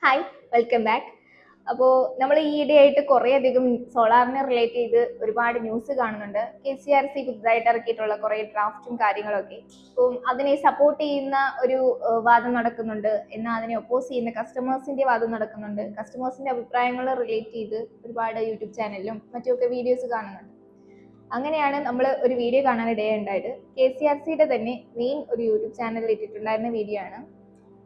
Hi, welcome back. അപ്പോൾ നമ്മൾ ഈയിടെയായിട്ട് കുറേയധികം സോളാറിനെ റിലേറ്റ് ചെയ്ത് ഒരുപാട് ന്യൂസ് കാണുന്നുണ്ട്. KCRC പുതുതായിട്ട് ഇറക്കിയിട്ടുള്ള കുറേ ഡ്രാഫ്റ്റും കാര്യങ്ങളൊക്കെ. അപ്പം അതിനെ സപ്പോർട്ട് ചെയ്യുന്ന ഒരു വാദം നടക്കുന്നുണ്ട്, എന്നാൽ അതിനെ ഒപ്പോസ് ചെയ്യുന്ന കസ്റ്റമേഴ്സിന്റെ വാദം നടക്കുന്നുണ്ട്. കസ്റ്റമേഴ്സിന്റെ അഭിപ്രായങ്ങൾ റിലേറ്റ് ചെയ്ത് ഒരുപാട് യൂട്യൂബ് ചാനലിലും മറ്റുമൊക്കെ വീഡിയോസ് കാണുന്നുണ്ട്. അങ്ങനെയാണ് നമ്മൾ ഒരു വീഡിയോ കാണാനിടയുണ്ടായത്. KCRCയുടെ തന്നെ മെയിൻ ഒരു യൂട്യൂബ് ചാനലിൽ ഇട്ടിട്ടുണ്ടായിരുന്ന വീഡിയോ ആണ്.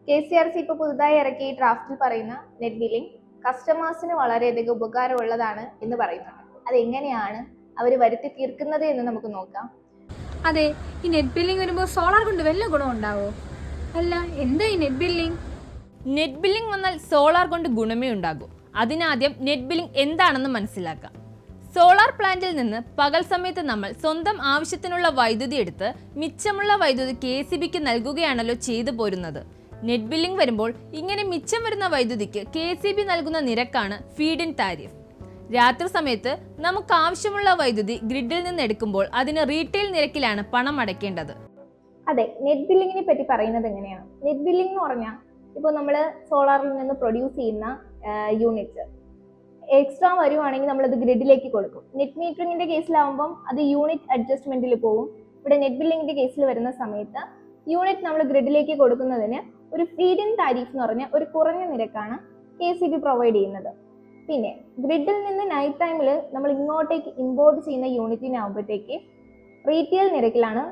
KCRC ഇപ്പോൾ പുതുതായി ഇറക്കിയ ഡ്രാഫ്റ്റിൽ പറയുന്ന നെറ്റ് ബില്ലിംഗ് കസ്റ്റമേഴ്സിന് വളരെയധികം ഉപകാരമുള്ളതാണ് എന്ന് പറയുന്നുണ്ട്. അതെങ്ങനെയാണ് അവർ വരുത്തി തീർക്കുന്നത് എന്ന് നമുക്ക് നോക്കാം. അതെ, ഈ നെറ്റ് ബില്ലിംഗ് വരുമ്പോൾ സോളാർ കൊണ്ട് വല്ല ഗുണം ഉണ്ടാവോ? അല്ല, എന്താ ഈ നെറ്റ് ബില്ലിംഗ്? നെറ്റ് ബില്ലിംഗ് വന്നാൽ സോളാർ കൊണ്ട് ഗുണമേ ഉണ്ടാകൂ. അതിനാദ്യം നെറ്റ് ബില്ലിംഗ് എന്താണെന്ന് മനസ്സിലാക്കാം. സോളാർ പ്ലാന്റിൽ നിന്ന് പകൽ സമയത്ത് നമ്മൾ സ്വന്തം ആവശ്യത്തിനുള്ള വൈദ്യുതി എടുത്ത് മിച്ചമുള്ള വൈദ്യുതി KCBക്ക് നൽകുകയാണല്ലോ ചെയ്തു പോരുന്നത്. നെറ്റ് ബില്ലിംഗ് വരുമ്പോൾ ഇങ്ങനെ മിച്ചം വരുന്ന വൈദ്യുതിക്ക് KCB നൽകുന്ന നിരക്കാണ് ഫീഡ് ഇൻ താരിഫ്. രാത്രി സമയത്ത് നമുക്ക് ആവശ്യമുള്ള വൈദ്യുതി ഗ്രിഡിൽ നിന്ന് എടുക്കുമ്പോൾ അതിന് റീറ്റെയിൽ നിരക്കിലാണ് പണം അടയ്ക്കേണ്ടത്. അതെ, നെറ്റ് ബില്ലിങ്ങിനെ പറ്റി പറയുന്നത് എങ്ങനെയാണ്? നെറ്റ് ബില്ലിംഗ് എന്ന് പറഞ്ഞാൽ ഇപ്പോൾ നമ്മൾ സോളാറിൽ നിന്ന് പ്രൊഡ്യൂസ് ചെയ്യുന്ന യൂണിറ്റ് എക്സ്ട്രാ വരുവാണെങ്കിൽ നമ്മളത് ഗ്രിഡിലേക്ക് കൊടുക്കും. നെറ്റ് മീറ്ററിങ്ങിന്റെ കേസിലാവുമ്പം അത് യൂണിറ്റ് അഡ്ജസ്റ്റ്മെന്റിൽ പോകും. ഇവിടെ നെറ്റ് ബില്ലിങ്ങിന്റെ കേസിൽ വരുന്ന സമയത്ത് യൂണിറ്റ് നമ്മൾ ഗ്രിഡിലേക്ക് കൊടുക്കുന്നതിന് ഒരു ഫീഡ് ഇൻ താരിഫ് എന്ന് പറഞ്ഞ ഒരു കുറഞ്ഞ നിരക്കാണ് KCB പ്രൊവൈഡ് ചെയ്യുന്നത്. പിന്നെ ഗ്രിഡിൽ നിന്ന് നൈറ്റ് ടൈമിൽ നമ്മൾ ഇങ്ങോട്ടേക്ക് ഇമ്പോർട്ട് ചെയ്യുന്ന യൂണിറ്റിനാകുമ്പോഴത്തേക്ക് റീറ്റെയിൽ നിരക്കിലാണ്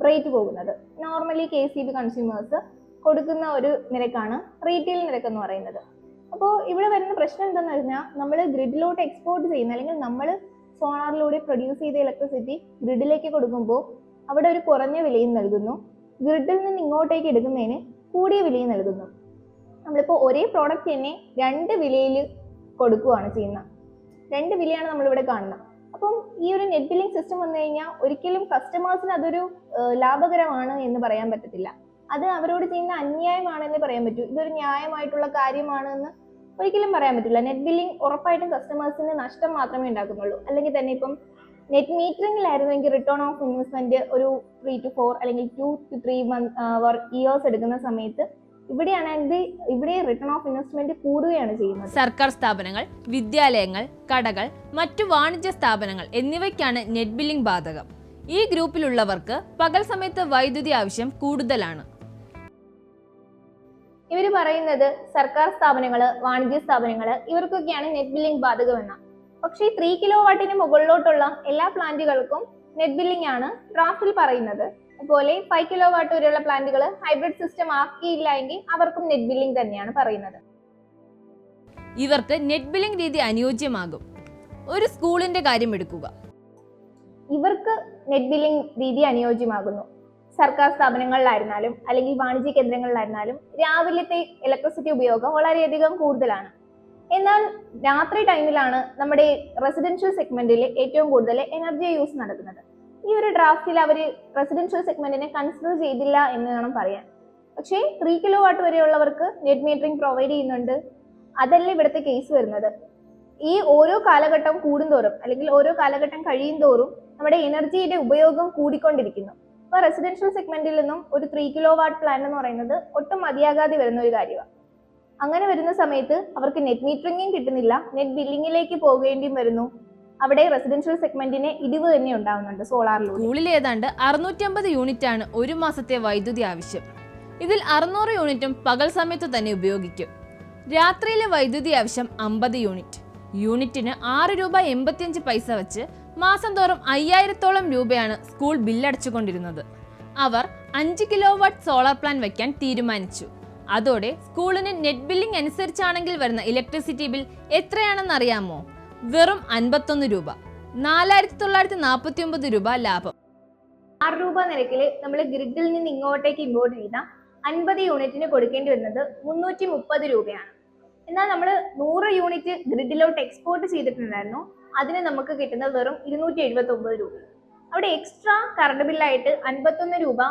റേറ്റ് പോകുന്നത്. നോർമലി KCB കൺസ്യൂമേഴ്സ് കൊടുക്കുന്ന ഒരു നിരക്കാണ് റീറ്റെയിൽ നിരക്ക് എന്ന് പറയുന്നത്. അപ്പോൾ ഇവിടെ വരുന്ന പ്രശ്നം എന്താണെന്ന് പറഞ്ഞാൽ നമ്മൾ ഗ്രിഡിലോട്ട് എക്സ്പോർട്ട് ചെയ്യുന്ന അല്ലെങ്കിൽ നമ്മൾ സോളാറിലൂടെ പ്രൊഡ്യൂസ് ചെയ്ത ഇലക്ട്രിസിറ്റി ഗ്രിഡിലേക്ക് കൊടുക്കുമ്പോൾ അവിടെ ഒരു കുറഞ്ഞ വിലയും നൽകുന്നു. ഗ്രിഡിൽ നിന്ന് ഇങ്ങോട്ടേക്ക് എടുക്കുന്നതിന് കൂടിയ വിലയും നൽകുന്നു. നമ്മളിപ്പോൾ ഒരേ പ്രോഡക്റ്റ് തന്നെ രണ്ട് വിലയിൽ കൊടുക്കുകയാണ് ചെയ്യുന്നത്. രണ്ട് വിലയാണ് നമ്മളിവിടെ കാണുന്നത്. അപ്പം ഈ ഒരു നെറ്റ് ബില്ലിംഗ് സിസ്റ്റം വന്നു കഴിഞ്ഞാൽ ഒരിക്കലും കസ്റ്റമേഴ്സിന് അതൊരു ലാഭകരമാണ് എന്ന് പറയാൻ പറ്റത്തില്ല. അത് അവരോട് ചെയ്യുന്ന അന്യായമാണെന്ന് പറയാൻ പറ്റൂ. ഇതൊരു ന്യായമായിട്ടുള്ള കാര്യമാണ് എന്ന് ഒരിക്കലും പറയാൻ പറ്റില്ല. നെറ്റ് ബില്ലിംഗ് ഉറപ്പായിട്ടും കസ്റ്റമേഴ്സിന് നഷ്ടം മാത്രമേ ഉണ്ടാക്കുന്നുള്ളൂ. അല്ലെങ്കിൽ തന്നെ ഇപ്പം നെറ്റ് മീറ്ററിംഗിലായിരുന്നെങ്കിൽ റിട്ടേൺ ഓഫ് ഇൻവെസ്റ്റ്മെന്റ് ഒരു 3 to 4 അല്ലെങ്കിൽ 2 to 3 ഇയേഴ്സ് എടുക്കുന്ന സമയത്ത് ഇവിടെ റിട്ടേൺ ഓഫ് ഇൻവെസ്റ്റ്മെന്റ് കൂടുകയാണ് ചെയ്യുന്നത്. സർക്കാർ സ്ഥാപനങ്ങൾ, വിദ്യാലയങ്ങൾ, കടകൾ, മറ്റു വാണിജ്യ സ്ഥാപനങ്ങൾ എന്നിവയ്ക്കാണ് നെറ്റ് ബില്ലിംഗ് ബാധകം. ഈ ഗ്രൂപ്പിലുള്ളവർക്ക് പകൽ സമയത്ത് വൈദ്യുതി ആവശ്യം കൂടുതലാണ്. ഇവർ പറയുന്നത് സർക്കാർ സ്ഥാപനങ്ങൾ, വാണിജ്യ സ്ഥാപനങ്ങൾ ഇവർക്കൊക്കെയാണ് നെറ്റ് ബില്ലിംഗ് ബാധകമെന്ന. പക്ഷേ 3 കിലോവാട്ടിന് മുകളിലോട്ടുള്ള എല്ലാ പ്ലാന്റുകൾക്കും നെറ്റ് ബില്ലിംഗ് ആണ് ഡ്രാഫ്റ്റിൽ പറയുന്നത്. അതുപോലെ 5 കിലോവാട്ട് വരെയുള്ള പ്ലാന്റുകൾ ഹൈബ്രിഡ് സിസ്റ്റം ആക്കിയില്ല എങ്കിൽ അവർക്കും നെറ്റ് ബില്ലിംഗ് തന്നെയാണ് പറയുന്നത്. ഇവർക്ക് നെറ്റ് ബില്ലിംഗ് രീതി അനുയോജ്യമാകും. ഒരു സ്കൂളിന്റെ കാര്യം എടുക്കുക. ഇവർക്ക് നെറ്റ് ബില്ലിംഗ് രീതി അനുയോജ്യമാകുന്നു. സർക്കാർ സ്ഥാപനങ്ങളിലായിരുന്നാലും അല്ലെങ്കിൽ വാണിജ്യ കേന്ദ്രങ്ങളിലായിരുന്നാലും രാവിലത്തെ ഇലക്ട്രിസിറ്റി ഉപയോഗം വളരെയധികം കൂടുതലാണ്. എന്നാൽ രാത്രി ടൈമിലാണ് നമ്മുടെ റെസിഡൻഷ്യൽ സെഗ്മെന്റിൽ ഏറ്റവും കൂടുതൽ എനർജി യൂസ് നടക്കുന്നത്. ഈ ഒരു ഡ്രാഫ്റ്റിൽ അവർ റെസിഡൻഷ്യൽ സെഗ്മെന്റിനെ കൺസിഡർ ചെയ്തില്ല എന്ന് വേണം പറയാൻ. പക്ഷേ 3 കിലോവാട്ട് വരെയുള്ളവർക്ക് നെറ്റ് മീറ്ററിംഗ് പ്രൊവൈഡ് ചെയ്യുന്നുണ്ട്. അതല്ല ഇവിടുത്തെ കേസ് വരുന്നത്. ഈ ഓരോ കാലഘട്ടം കൂടുന്തോറും അല്ലെങ്കിൽ ഓരോ കാലഘട്ടം കഴിയും തോറും നമ്മുടെ എനർജിയുടെ ഉപയോഗം കൂടിക്കൊണ്ടിരിക്കുന്നു. അപ്പോൾ റെസിഡൻഷ്യൽ സെഗ്മെന്റിൽ നിന്നും ഒരു 3 കിലോവാട്ട് പ്ലാൻ എന്ന് പറയുന്നത് ഒട്ടും മതിയാകാതെ വരുന്ന ഒരു കാര്യമാണ്. അങ്ങനെ വരുന്ന സമയത്ത് അവർക്ക് നെറ്റ് മീറ്ററിംഗും കിട്ടുന്നില്ല, നെറ്റ് ബില്ലിങ്ങിലേക്ക് പോകേണ്ടിയും വരുന്നു. അവിടെ റെസിഡൻഷ്യൽ സെഗ്മെന്റിന് ഇടിവ് തന്നെ ഉണ്ടാവുന്നുണ്ട് സോളാറിലൂടെ. സ്കൂളിൽ ഏതാണ്ട് 650 യൂണിറ്റ് ആണ് ഒരു മാസത്തെ വൈദ്യുതി ആവശ്യം. ഇതിൽ 600 യൂണിറ്റും പകൽ സമയത്ത് തന്നെ ഉപയോഗിക്കും. രാത്രിയിലെ വൈദ്യുതി ആവശ്യം 50 യൂണിറ്റ്. യൂണിറ്റിന് 6 രൂപ 85 പൈസ വെച്ച് മാസം തോറും 5000-ഓളം രൂപയാണ് സ്കൂൾ ബില്ലടച്ചുകൊണ്ടിരുന്നത്. അവർ 5 കിലോവാട്ട് സോളാർ പ്ലാൻ വയ്ക്കാൻ തീരുമാനിച്ചു. അതോടെ സ്കൂളിന് നെറ്റ് ബില്ലിംഗ് അനുസരിച്ചാണെങ്കിൽ വരുന്ന ഇലക്ട്രിസിറ്റി ബിൽ എത്രയാണെന്ന് അറിയാമോ? വെറും 51 രൂപ. 4949 രൂപ ലാഭം. 6 രൂപ നിരക്കിൽ നമ്മൾ ഗ്രിഡിൽ നിന്ന് ഇങ്ങോട്ടേക്ക് ഇമ്പോർട്ട് ചെയ്ത 50 യൂണിറ്റിന് കൊടുക്കേണ്ടി വരുന്നത് 330 രൂപയാണ്. എന്നാൽ നമ്മൾ 100 യൂണിറ്റ് ഗ്രിഡിലോട്ട് എക്സ്പോർട്ട് ചെയ്തിട്ടുണ്ടായിരുന്നു. അതിന് നമുക്ക് കിട്ടുന്നത് വെറും 279 രൂപ. അവിടെ എക്സ്ട്രാ കറണ്ട് ബില്ലായിട്ട് 51 രൂപ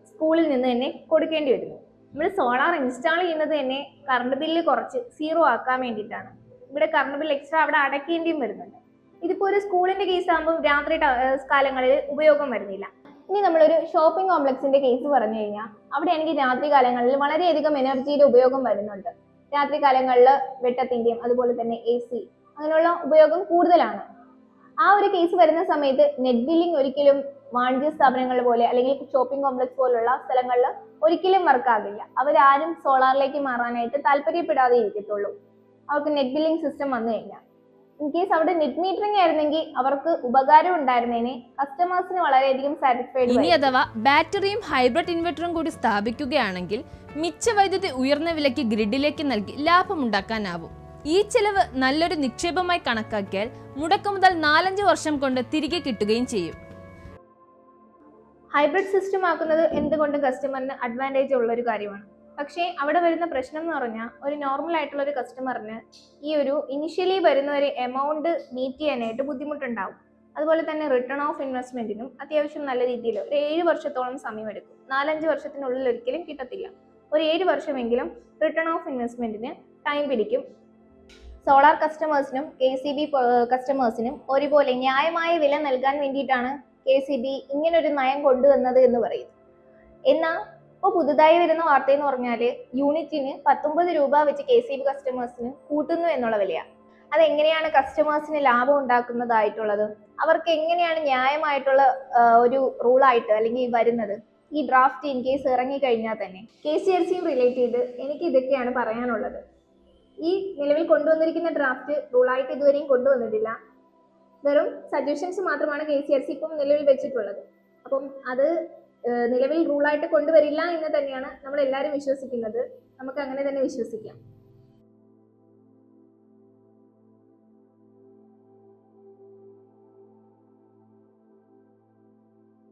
സ്കൂളിൽ നിന്ന് തന്നെ കൊടുക്കേണ്ടി വരുന്നു. നമ്മൾ സോളാർ ഇൻസ്റ്റാൾ ചെയ്യുന്നത് തന്നെ കറണ്ട് ബില്ല് കുറച്ച് 0 ആക്കാൻ വേണ്ടിയിട്ടാണ്. ഇവിടെ കറണ്ട് ബില്ല് എക്സ്ട്രാ അവിടെ അടയ്ക്കേണ്ടിയും വരുന്നുണ്ട്. ഇതിപ്പോൾ ഒരു സ്കൂളിന്റെ കേസ് ആകുമ്പോൾ രാത്രി കാലങ്ങളിൽ ഉപയോഗം വരുന്നില്ല. ഇനി നമ്മളൊരു ഷോപ്പിംഗ് കോംപ്ലക്സിന്റെ കേസ് പറഞ്ഞു കഴിഞ്ഞാൽ അവിടെയാണെങ്കിൽ രാത്രി കാലങ്ങളിൽ വളരെയധികം എനർജിയുടെ ഉപയോഗം വരുന്നുണ്ട്. രാത്രി കാലങ്ങളിൽ വെട്ടത്തിന്റെയും അതുപോലെ തന്നെ AC അങ്ങനെയുള്ള ഉപയോഗം കൂടുതലാണ്. ആ ഒരു കേസ് വരുന്ന സമയത്ത് നെറ്റ് ബില്ലിംഗ് ഒരിക്കലും വാണിജ്യ സ്ഥാപനങ്ങൾ പോലെ അല്ലെങ്കിൽ ഷോപ്പിംഗ് കോംപ്ലക്സ് പോലുള്ള സ്ഥലങ്ങളിൽ ഒരിക്കലും വർക്ക് ആകില്ല. അവരാരും സോളാറിലേക്ക് മാറാനായിട്ട് താല്പര്യപ്പെടാതെ ഇരിക്കത്തുള്ളൂ. അവർക്ക് നെറ്റ് ബില്ലിംഗ് സിസ്റ്റം വന്നു കഴിഞ്ഞാൽ. ഇൻ കേസ് അവിടെ നെറ്റ് മീറ്ററിംഗ് ആയിരുന്നെങ്കിൽ അവർക്ക് ഉപകാരം ഉണ്ടായിരുന്നേനെ, കസ്റ്റമേഴ്സിന് വളരെയധികം സാറ്റിസ്ഫൈഡ്. ഇനി അഥവാ ബാറ്ററിയും ഹൈബ്രിഡ് ഇൻവെർട്ടറും കൂടി സ്ഥാപിക്കുകയാണെങ്കിൽ മിച്ച വൈദ്യുതി ഉയർന്ന വിലയ്ക്ക് ഗ്രിഡിലേക്ക് നൽകി ലാഭമുണ്ടാക്കാനാവും. ഈ ചെലവ് നല്ലൊരു നിക്ഷേപമായി കണക്കാക്കിയാൽ മുടക്കുമുതൽ 4-5 വർഷം കൊണ്ട് തിരികെ കിട്ടുകയും ചെയ്യും. ഹൈബ്രിഡ് സിസ്റ്റം ആക്കുന്നത് എന്തുകൊണ്ടും കസ്റ്റമറിന് അഡ്വാൻറ്റേജ് ഉള്ള ഒരു കാര്യമാണ്. പക്ഷേ അവിടെ വരുന്ന പ്രശ്നം എന്ന് പറഞ്ഞാൽ ഒരു നോർമൽ ആയിട്ടുള്ള ഒരു കസ്റ്റമറിന് ഈ ഒരു ഇനിഷ്യലി വരുന്ന ഒരു എമൗണ്ട് മീറ്റ് ചെയ്യാനായിട്ട് ബുദ്ധിമുട്ടുണ്ടാവും. അതുപോലെ തന്നെ റിട്ടേൺ ഓഫ് ഇൻവെസ്റ്റ്മെന്റിനും അത്യാവശ്യം നല്ല രീതിയിൽ ഒരു 7 വർഷത്തോളം സമയമെടുക്കും. 4-5 വർഷത്തിനുള്ളിൽ ഒരിക്കലും കിട്ടത്തില്ല. ഒരു 7 വർഷമെങ്കിലും റിട്ടേൺ ഓഫ് ഇൻവെസ്റ്റ്മെന്റിന് ടൈം പിടിക്കും. സോളാർ കസ്റ്റമേഴ്സിനും KCB കസ്റ്റമേഴ്സിനും ഒരുപോലെ ന്യായമായ വില നൽകാൻ വേണ്ടിയിട്ടാണ് KCB ഇങ്ങനൊരു നയം കൊണ്ടുവന്നത് എന്ന് പറയും. എന്നാൽ ഇപ്പോൾ പുതുതായി വരുന്ന വാർത്ത എന്ന് പറഞ്ഞാൽ യൂണിറ്റിന് 19 രൂപ വെച്ച് KCB കസ്റ്റമേഴ്സിന് കൂട്ടുന്നു എന്നുള്ള വിലയാണ്. അതെങ്ങനെയാണ് കസ്റ്റമേഴ്സിന് ലാഭം ഉണ്ടാക്കുന്നതായിട്ടുള്ളത്? അവർക്ക് എങ്ങനെയാണ് ന്യായമായിട്ടുള്ള ഒരു റൂളായിട്ട് അല്ലെങ്കിൽ വരുന്നത്? ഈ ഡ്രാഫ്റ്റ് ഇൻ കേസ് ഇറങ്ങിക്കഴിഞ്ഞാൽ തന്നെ KCRCയും റിലേറ്റ് ചെയ്ത് എനിക്ക് ഇതൊക്കെയാണ് പറയാനുള്ളത്. ഈ നിലവിൽ കൊണ്ടുവന്നിരിക്കുന്ന ഡ്രാഫ്റ്റ് റൂളായിട്ട് ഇതുവരെയും കൊണ്ടുവന്നിട്ടില്ല. വെറും സജഷൻസ് മാത്രമാണ് KCRC ഇപ്പം നിലവിൽ വെച്ചിട്ടുള്ളത്. അപ്പം അത് നിലവിൽ റൂളായിട്ട് കൊണ്ടുവരില്ല എന്ന് തന്നെയാണ് നമ്മൾ എല്ലാവരും വിശ്വസിക്കുന്നത്. നമുക്ക് അങ്ങനെ തന്നെ വിശ്വസിക്കാം.